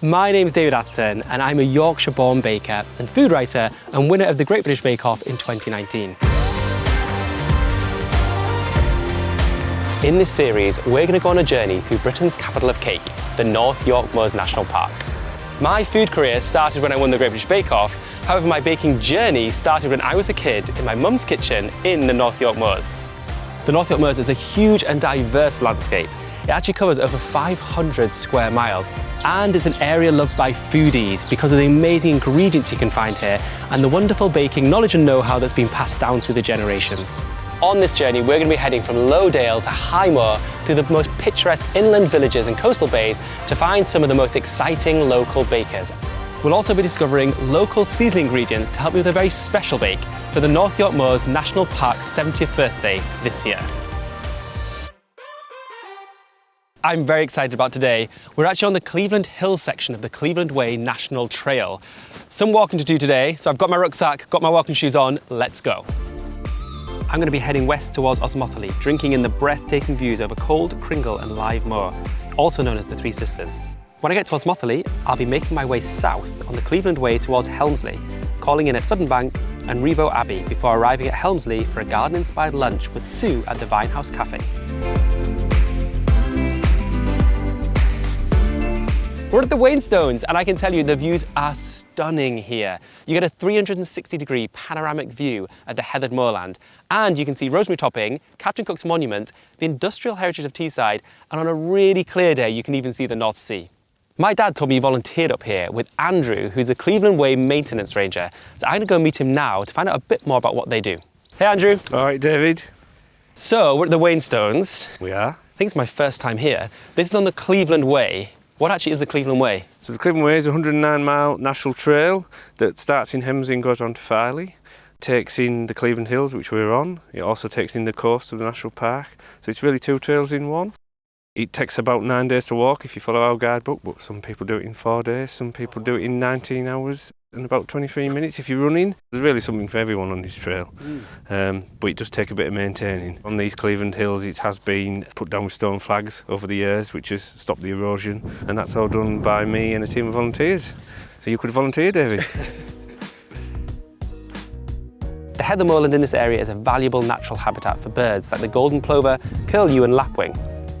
My name's David Atherton and I'm a Yorkshire-born baker and food writer and winner of the Great British Bake Off in 2019. In this series, we're going to go on a journey through Britain's capital of cake, the North York Moors National Park. My food career started when I won the Great British Bake Off, however my baking journey started when I was a kid in my mum's kitchen in the North York Moors. The North York Moors is a huge and diverse landscape. It actually covers over 500 square miles and is an area loved by foodies because of the amazing ingredients you can find here and the wonderful baking knowledge and know-how that's been passed down through the generations. On this journey, we're going to be heading from Lowdale to Highmoor through the most picturesque inland villages and coastal bays to find some of the most exciting local bakers. We'll also be discovering local seasonal ingredients to help you with a very special bake for the North York Moors National Park's 70th birthday this year. I'm very excited about today. We're actually on the Cleveland Hills section of the Cleveland Way National Trail. Some walking to do today, so I've got my rucksack, got my walking shoes on, let's go. I'm going to be heading west towards Osmotherley, drinking in the breathtaking views over Cold, Cringle and Live Moor, also known as the Three Sisters. When I get to Osmotherley, I'll be making my way south on the Cleveland Way towards Helmsley, calling in at Sutton Bank and Riva Abbey before arriving at Helmsley for a garden-inspired lunch with Sue at the Vinehouse Café. We're at the Wainstones and I can tell you the views are stunning here. You get a 360-degree panoramic view at the heathered moorland and you can see Rosemary Topping, Captain Cook's Monument, the industrial heritage of Teesside, and on a really clear day you can even see the North Sea. My dad told me he volunteered up here with Andrew, who's a Cleveland Way maintenance ranger, so I'm going to go meet him now to find out a bit more about what they do. Hey Andrew. All right, David. So we're at the Wainstones. We are. I think it's my first time here. This is on the Cleveland Way. What actually is the Cleveland Way? So the Cleveland Way is a 109-mile national trail that starts in Helmsley and goes on to Filey. Takes in the Cleveland Hills, which we're on. It also takes in the coast of the national park. So it's really two trails in one. It takes about 9 days to walk if you follow our guidebook, but some people do it in 4 days, some people do it in 19 hours and about 23 minutes if you're running. There's really something for everyone on this trail, but it does take a bit of maintaining. On these Cleveland Hills it has been put down with stone flags over the years, which has stopped the erosion, and that's all done by me and a team of volunteers. So you could volunteer, David. The heather moorland in this area is a valuable natural habitat for birds like the golden plover, curlew and lapwing.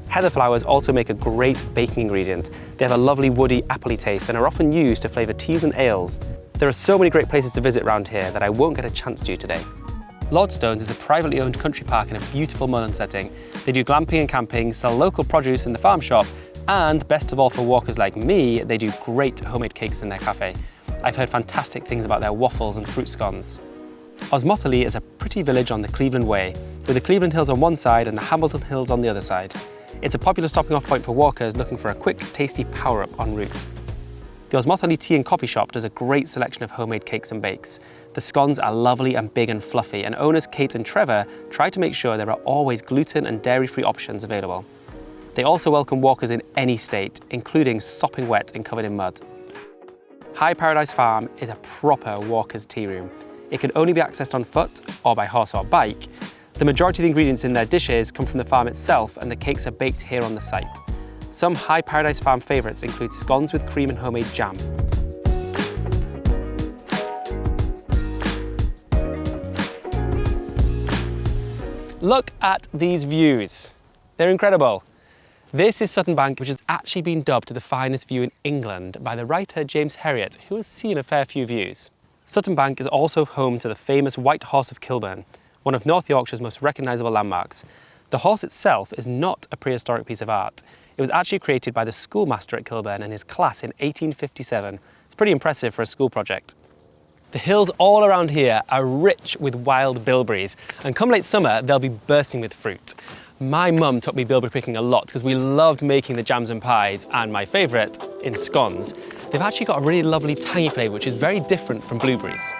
Heather flowers also make a great baking ingredient. They have a lovely woody, appley taste and are often used to flavour teas and ales. There are so many great places to visit around here that I won't get a chance to today. Lordstones is a privately owned country park in a beautiful moorland setting. They do glamping and camping, sell local produce in the farm shop, and best of all for walkers like me, they do great homemade cakes in their cafe. I've heard fantastic things about their waffles and fruit scones. Osmotherley is a pretty village on the Cleveland Way, with the Cleveland Hills on one side and the Hamilton Hills on the other side. It's a popular stopping off point for walkers looking for a quick, tasty power-up en route. The Osmotherley Tea and Coffee Shop does a great selection of homemade cakes and bakes. The scones are lovely and big and fluffy, and owners Kate and Trevor try to make sure there are always gluten and dairy-free options available. They also welcome walkers in any state, including sopping wet and covered in mud. High Paradise Farm is a proper walker's tea room. It can only be accessed on foot or by horse or bike. The majority of the ingredients in their dishes come from the farm itself and the cakes are baked here on the site. Some High Paradise Farm favourites include scones with cream and homemade jam. Look at these views. They're incredible. This is Sutton Bank, which has actually been dubbed the finest view in England by the writer James Herriot, who has seen a fair few views. Sutton Bank is also home to the famous White Horse of Kilburn, one of North Yorkshire's most recognisable landmarks. The horse itself is not a prehistoric piece of art. It was actually created by the schoolmaster at Kilburn and his class in 1857. It's pretty impressive for a school project. The hills all around here are rich with wild bilberries, and come late summer, they'll be bursting with fruit. My mum taught me bilberry picking a lot because we loved making the jams and pies, and my favourite, in scones. They've actually got a really lovely tangy flavour, which is very different from blueberries.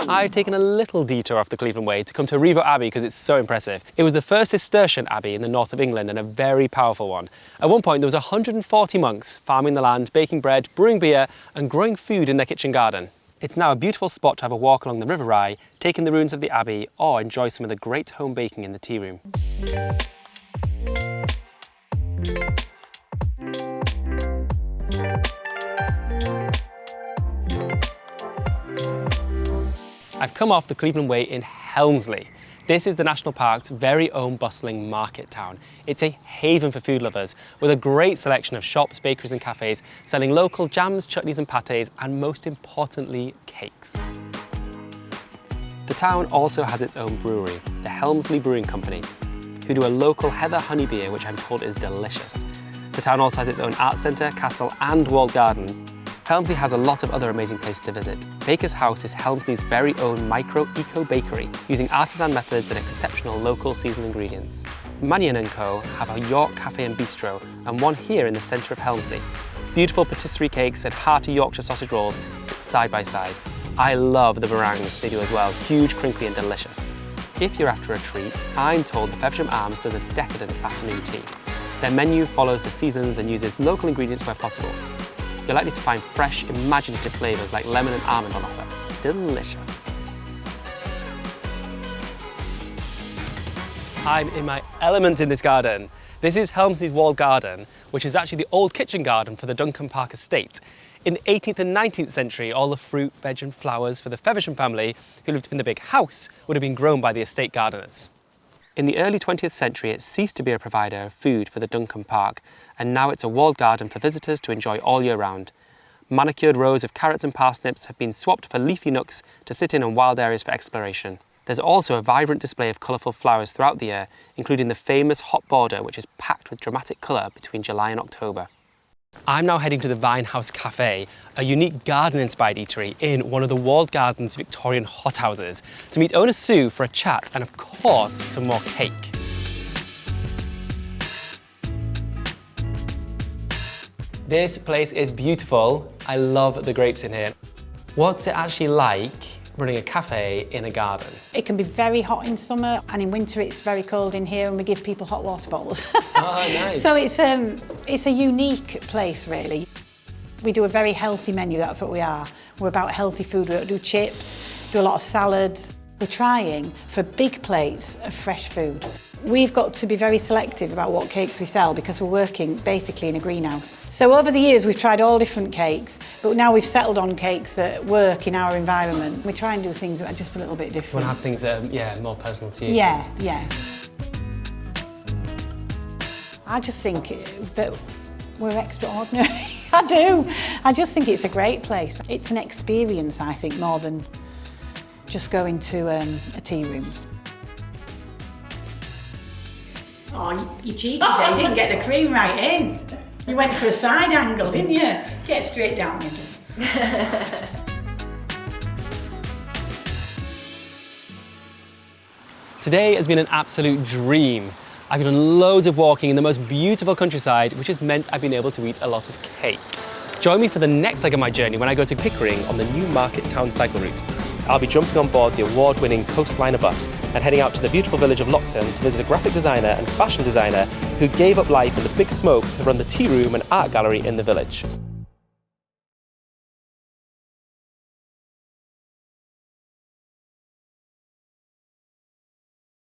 I've taken a little detour off the Cleveland Way to come to Riva Abbey because it's so impressive. It was the first Cistercian abbey in the north of England and a very powerful one. At one point there was 140 monks farming the land, baking bread, brewing beer and growing food in their kitchen garden. It's now a beautiful spot to have a walk along the Riva Abbey, take in the ruins of the Abbey, or enjoy some of the great home baking in the tea room. I've come off the Cleveland Way in Helmsley. This is the National Park's very own bustling market town. It's a haven for food lovers, with a great selection of shops, bakeries and cafes selling local jams, chutneys and pâtés, and most importantly, cakes. The town also has its own brewery, the Helmsley Brewing Company, who do a local heather honey beer, which I'm told is delicious. The town also has its own art centre, castle and walled garden. Helmsley has a lot of other amazing places to visit. Baker's House is Helmsley's very own micro-eco bakery, using artisan methods and exceptional local seasonal ingredients. Mannion & Co have a York Café and Bistro, and one here in the centre of Helmsley. Beautiful patisserie cakes and hearty Yorkshire sausage rolls sit side by side. I love the meringues they do as well, huge, crinkly and delicious. If you're after a treat, I'm told the Feversham Arms does a decadent afternoon tea. Their menu follows the seasons and uses local ingredients where possible. You're likely to find fresh, imaginative flavours like lemon and almond on offer. Delicious. I'm in my element in this garden. This is Helmsley Walled Garden, which is actually the old kitchen garden for the Duncan Park estate. In the 18th and 19th century, all the fruit, veg and flowers for the Feversham family, who lived in the big house, would have been grown by the estate gardeners. In the early 20th century, it ceased to be a provider of food for the Duncan Park, and now it's a walled garden for visitors to enjoy all year round. Manicured rows of carrots and parsnips have been swapped for leafy nooks to sit in and wild areas for exploration. There's also a vibrant display of colourful flowers throughout the year, including the famous hot border, which is packed with dramatic colour between July and October. I'm now heading to the Vinehouse Café, a unique garden-inspired eatery in one of the walled garden's Victorian hothouses, to meet owner Sue for a chat and, of course, some more cake. This place is beautiful. I love the grapes in here. What's it actually like running a cafe in a garden? It can be very hot in summer, and in winter it's very cold in here, and we give people hot water bottles. Oh, nice. So it's a unique place, really. We do a very healthy menu, that's what we are. We're about healthy food. We don't do chips, do a lot of salads. We're trying for big plates of fresh food. We've got to be very selective about what cakes we sell because we're working basically in a greenhouse. So over the years we've tried all different cakes, but now we've settled on cakes that work in our environment. We try and do things that are just a little bit different. You want to have things that are more personal to you? Yeah. I just think that we're extraordinary. I do. I just think it's a great place. It's an experience, I think, more than just going to a tea rooms. Oh, you cheated there. You didn't get the cream right in. You went for a side angle, didn't you? Get straight down middle. Today has been an absolute dream. I've done loads of walking in the most beautiful countryside, which has meant I've been able to eat a lot of cake. Join me for the next leg of my journey when I go to Pickering on the new Market Town cycle route. I'll be jumping on board the award-winning Coastliner bus and heading out to the beautiful village of Lockton to visit a graphic designer and fashion designer who gave up life in the big smoke to run the tea room and art gallery in the village.